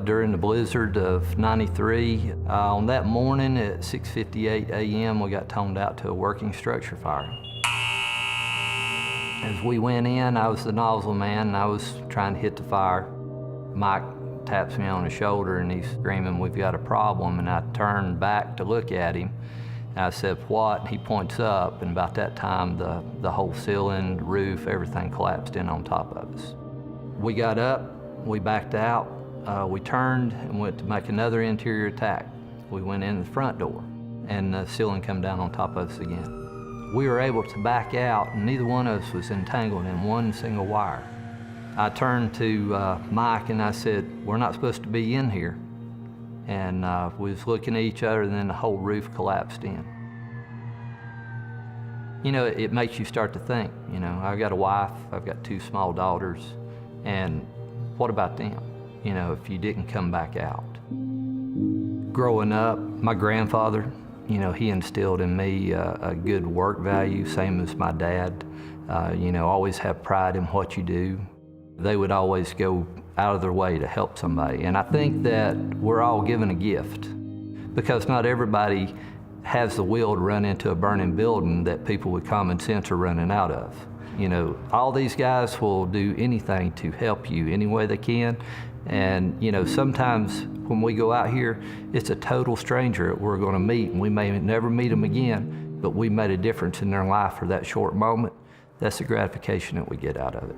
During the blizzard of '93, on that morning at 6:58 a.m., we got toned out to a working structure fire. As we went in, I was the nozzle man, and I was trying to hit the fire. Mike taps me on the shoulder, and he's screaming, "We've got a problem," and I turned back to look at him. And I said, "What?" He points up, and about that time, the whole ceiling, roof, everything collapsed in on top of us. We got up, we backed out, we turned and went to make another interior attack. We went in the front door, and the ceiling come down on top of us again. We were able to back out, and neither one of us was entangled in one single wire. I turned to Mike and I said, "We're not supposed to be in here." And we was looking at each other, and then the whole roof collapsed in. You know, it makes you start to think, you know, I've got a wife, I've got 2 small daughters, and what about them, you know, if you didn't come back out? Growing up, my grandfather, you know, he instilled in me a good work value, same as my dad. You know, always have pride in what you do. They would always go out of their way to help somebody. And I think that we're all given a gift, because not everybody has the will to run into a burning building that people with common sense are running out of. You know, all these guys will do anything to help you any way they can. And, you know, sometimes when we go out here, it's a total stranger that we're going to meet, and we may never meet them again, but we made a difference in their life for that short moment. That's the gratification that we get out of it.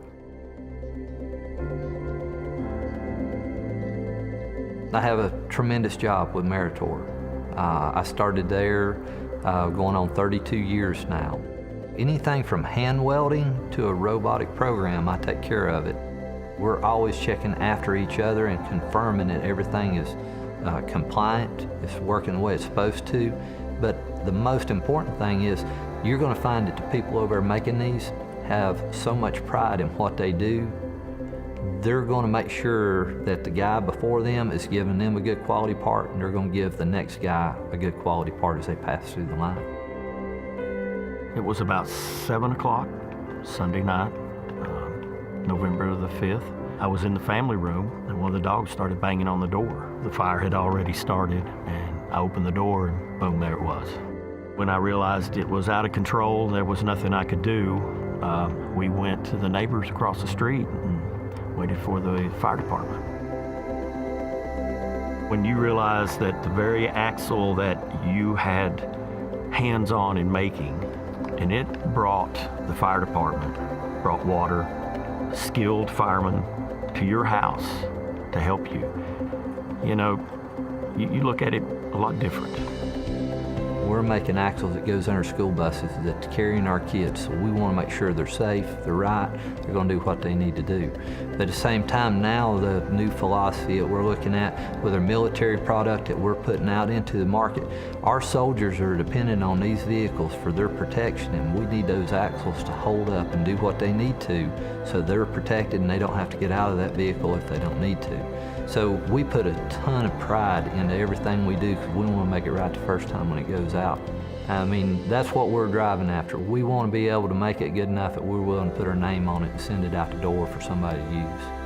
I have a tremendous job with Meritor. I started there going on 32 years now. Anything from hand welding to a robotic program, I take care of it. We're always checking after each other and confirming that everything is compliant, it's working the way it's supposed to. But the most important thing is you're going to find that the people over there making these have so much pride in what they do. They're going to make sure that the guy before them is giving them a good quality part, and they're going to give the next guy a good quality part as they pass through the line. It was about 7 o'clock Sunday night, November the 5th. I was in the family room, and one of the dogs started banging on the door. The fire had already started, and I opened the door, and boom, there it was. When I realized it was out of control, there was nothing I could do, we went to the neighbors across the street and waited for the fire department. When you realize that the very axle that you had hands-on in making, and it brought the fire department, brought water, skilled firemen to your house to help you, you know, you look at it a lot different. We're making axles that goes in our school buses that's carrying our kids, so we want to make sure they're safe, they're right, they're going to do what they need to do. But at the same time now, the new philosophy that we're looking at with our military product that we're putting out into the market, our soldiers are dependent on these vehicles for their protection, and we need those axles to hold up and do what they need to so they're protected and they don't have to get out of that vehicle if they don't need to. So we put a ton of pride into everything we do because we want to make it right the first time when it goes out. I mean, that's what we're driving after. We want to be able to make it good enough that we're willing to put our name on it and send it out the door for somebody to use.